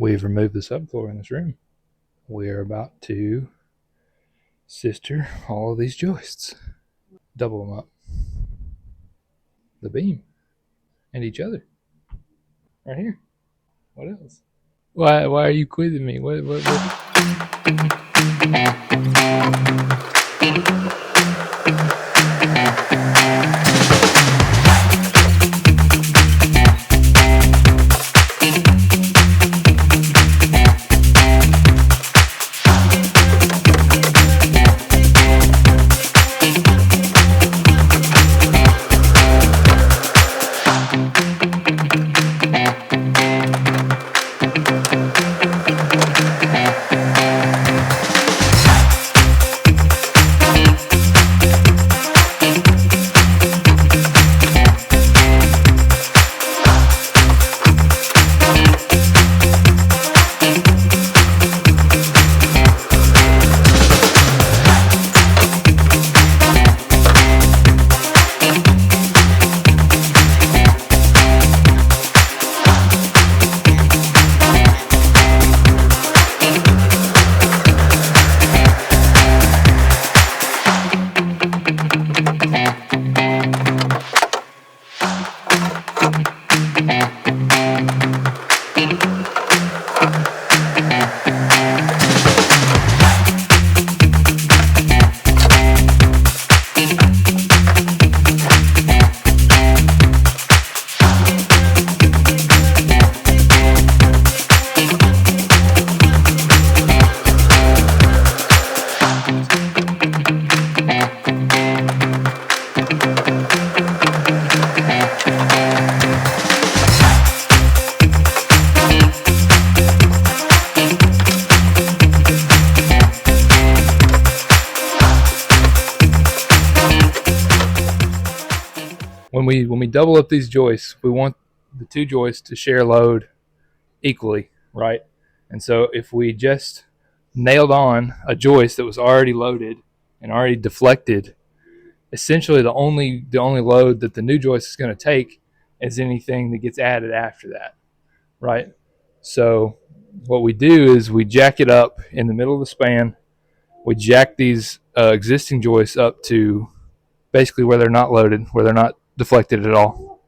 We've removed the subfloor in this room. We are about to sister all of these joists. Double them up. The beam. And each other. Right here. What else? Why are you quizzing me? What? When we double up these joists, we want the two joists to share load equally, right? And so if we just nailed on a joist that was already loaded and already deflected, essentially the only load that the new joist is going to take is anything that gets added after that, right? So what we do is we jack it up in the middle of the span. We jack these existing joists up to basically where they're not loaded, where they're not deflected at all.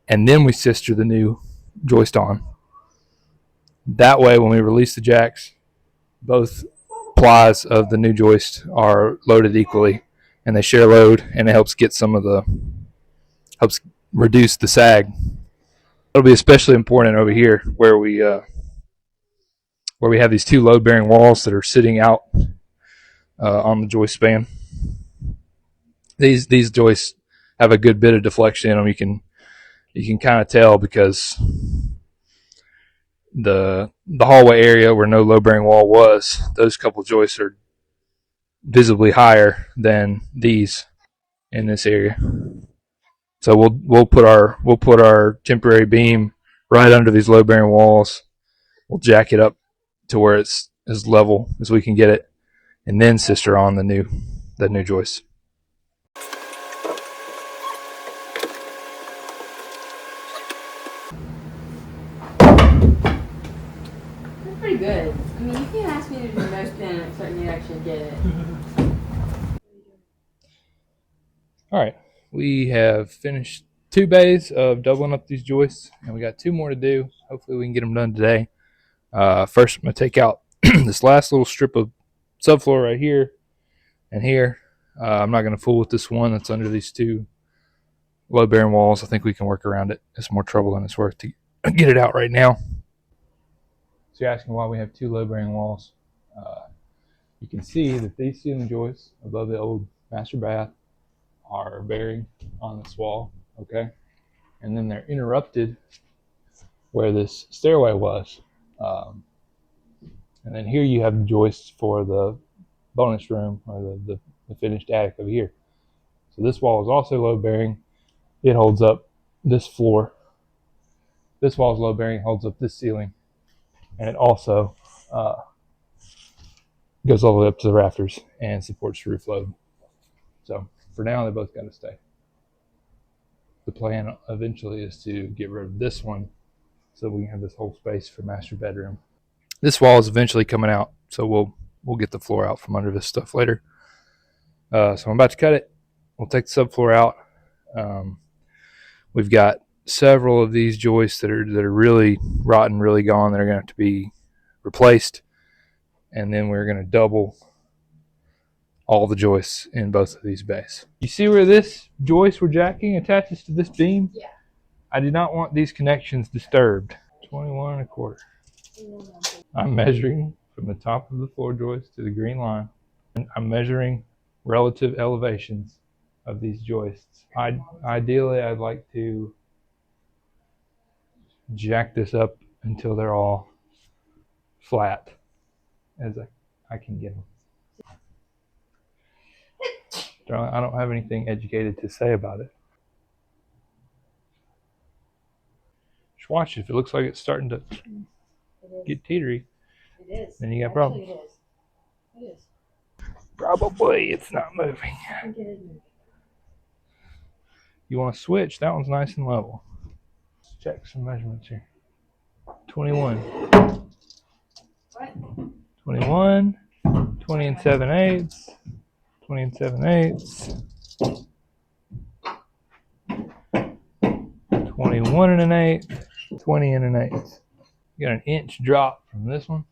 And then we sister the new joist on. That way, when we release the jacks, both plies of the new joist are loaded equally, and they share load, and it helps reduce the sag. It'll be especially important over here where we have these two load-bearing walls that are sitting out on the joist span. These joists have a good bit of deflection in them. You can kind of tell because the hallway area where no load-bearing wall was, those couple joists are visibly higher than these in this area. So we'll put our temporary beam right under these load-bearing walls. We'll jack it up to where it's as level as we can get it, and then sister on the new joist. That's pretty good. I mean, you can't ask me to do no spin and expect me to actually get it. All right, we have finished 2 bays of doubling up these joists, and we got 2 more to do. Hopefully we can get them done today. First, I'm going to take out this last little strip of subfloor right here and here. I'm not going to fool with this one that's under these 2 load-bearing walls. I think we can work around it. It's more trouble than it's worth to get it out right now. So you're asking why we have 2 load-bearing walls. You can see that these ceiling joists above the old master bath are bearing on this wall, okay? And then they're interrupted where this stairway was. And then here you have the joists for the bonus room, or the finished attic over here. So this wall is also load bearing. It holds up this floor. This wall is load bearing, holds up this ceiling. And it also goes all the way up to the rafters and supports roof load. So for now, they both got to stay. The plan eventually is to get rid of this one so we can have this whole space for master bedroom. This wall is eventually coming out, so we'll get the floor out from under this stuff later. So I'm about to cut it. We'll take the subfloor out. We've got several of these joists that are really rotten, really gone, that are going to have to be replaced, and then we're going to double all the joists in both of these bays. You see where this joist we're jacking attaches to this beam? Yeah. I do not want these connections disturbed. 21 1/4. I'm measuring from the top of the floor joist to the green line. And I'm measuring relative elevations of these joists. Ideally, I'd like to jack this up until they're all flat as I can get them. I don't have anything educated to say about it. Just watch it. If it looks like it's starting to get teetery, It is. then you got problems. It is. It is. Probably it's not moving. I think it is moving. You want to switch? That one's nice and level. Let's check some measurements here. 21. What? 21. 20 and 7/8. 20 and 7/8. 21 and an 8. 20 and an 8. You got an inch drop from this one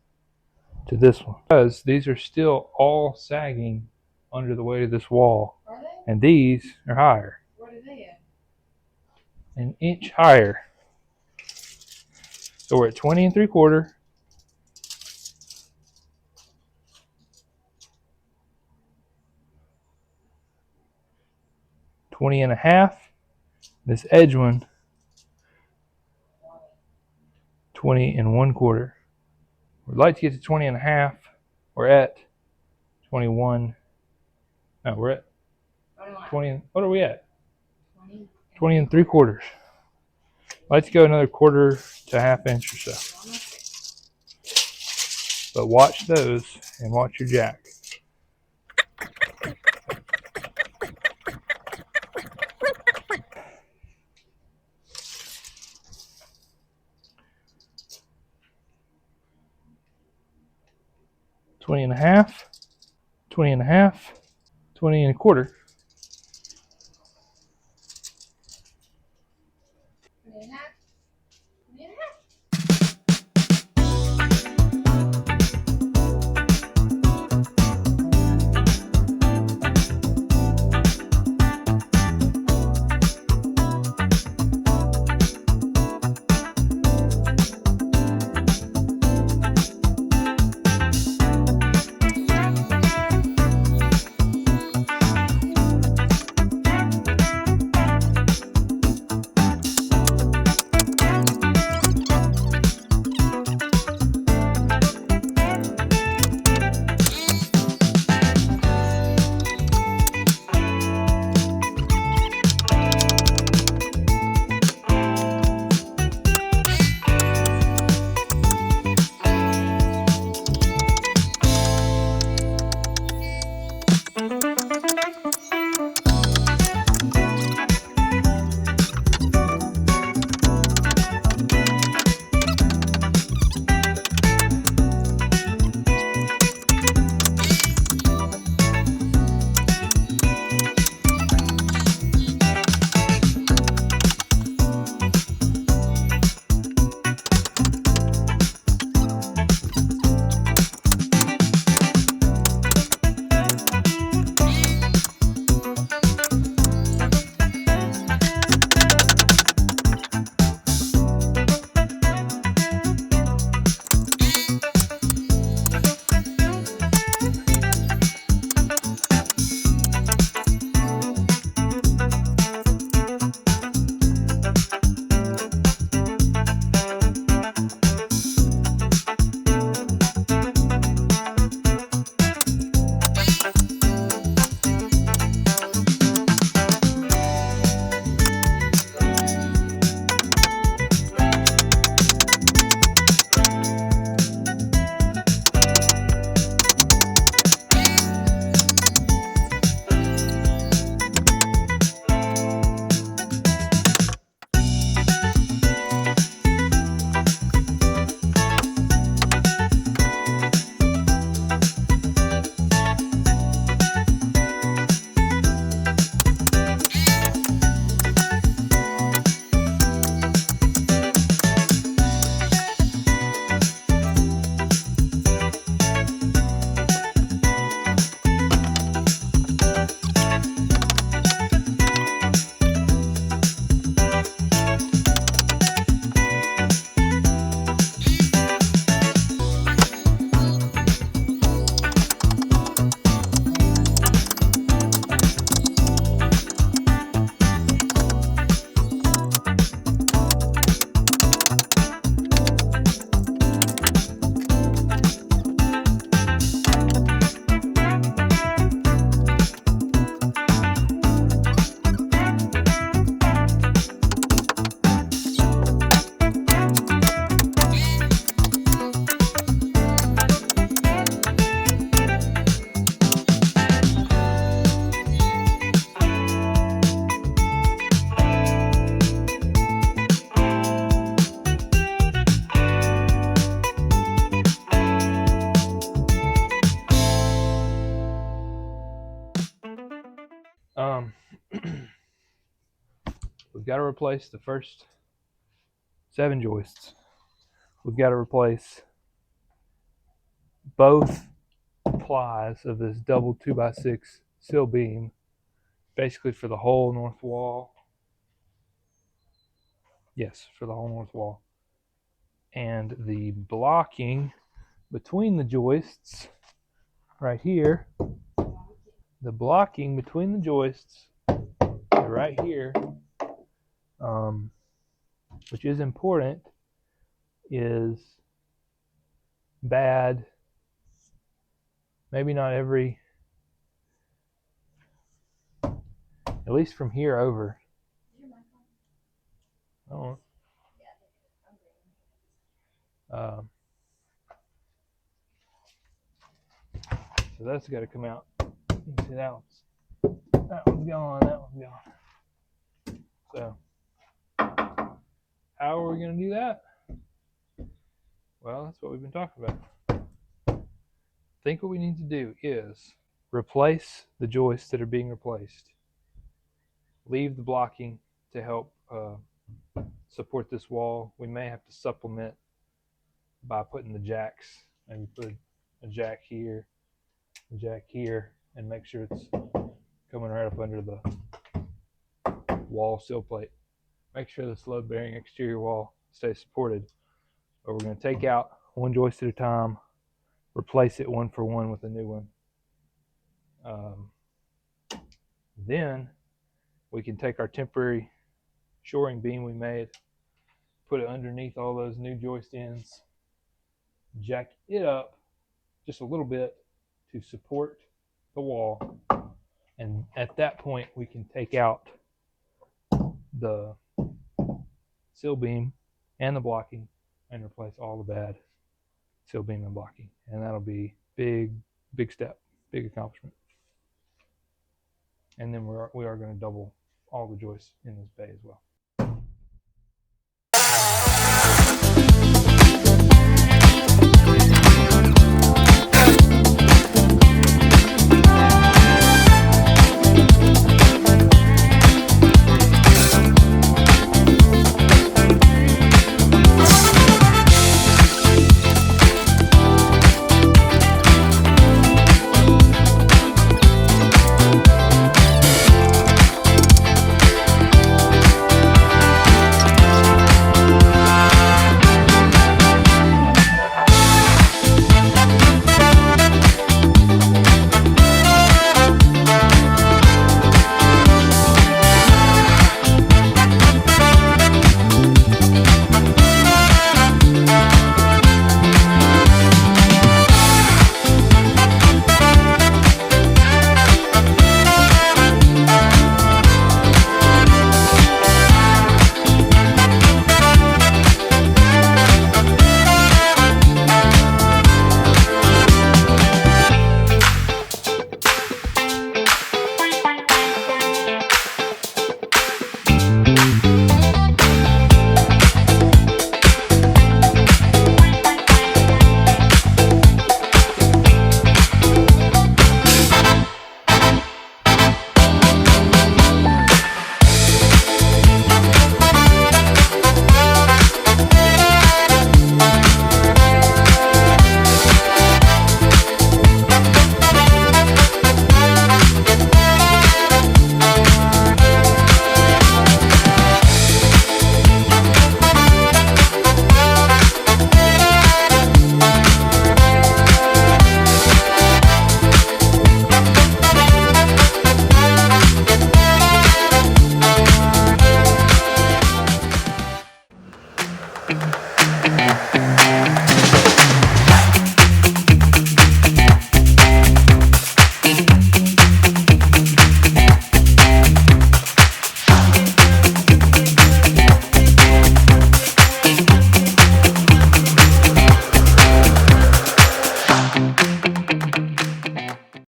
to this one, because these are still all sagging under the weight of this wall. Are they? And these are higher. What are they at? An inch higher. So we're at 20 and 3/4. $20 and a half. This edge one, 20 and 1/4. We'd like to get to 20 and a half. We're at 21. No, we're at 20. What are we at? 20 and 3/4. I'd like to go another 1/4 to a half inch or so. But watch those and watch your jack. $20 and a half, 20 and a half, 20 and 1/4. 20 and a half. 20 and a half. we've got to replace the first 7 joists. We've got to replace both plies of this double 2x6 sill beam, basically for the whole north wall. Yes, for the whole north wall. And the blocking between the joists right here, the blocking between the joists right here, which is important, is bad. Maybe not every, at least from here over. Oh, so that's got to come out. You can see that one's gone, that one's gone. So how are we going to do that? Well, that's what we've been talking about. I think what we need to do is replace the joists that are being replaced. Leave the blocking to help support this wall. We may have to supplement by putting the jacks. Maybe put a jack here, and make sure it's coming right up under the wall sill plate. Make sure this load-bearing exterior wall stays supported. But we're going to take out one joist at a time, replace it one for one with a new one. Then we can take our temporary shoring beam we made, put it underneath all those new joist ends, jack it up just a little bit to support the wall, and at that point we can take out the sill beam and the blocking and replace all the bad sill beam and blocking, and that'll be big step, big accomplishment. And then we are going to double all the joists in this bay as well.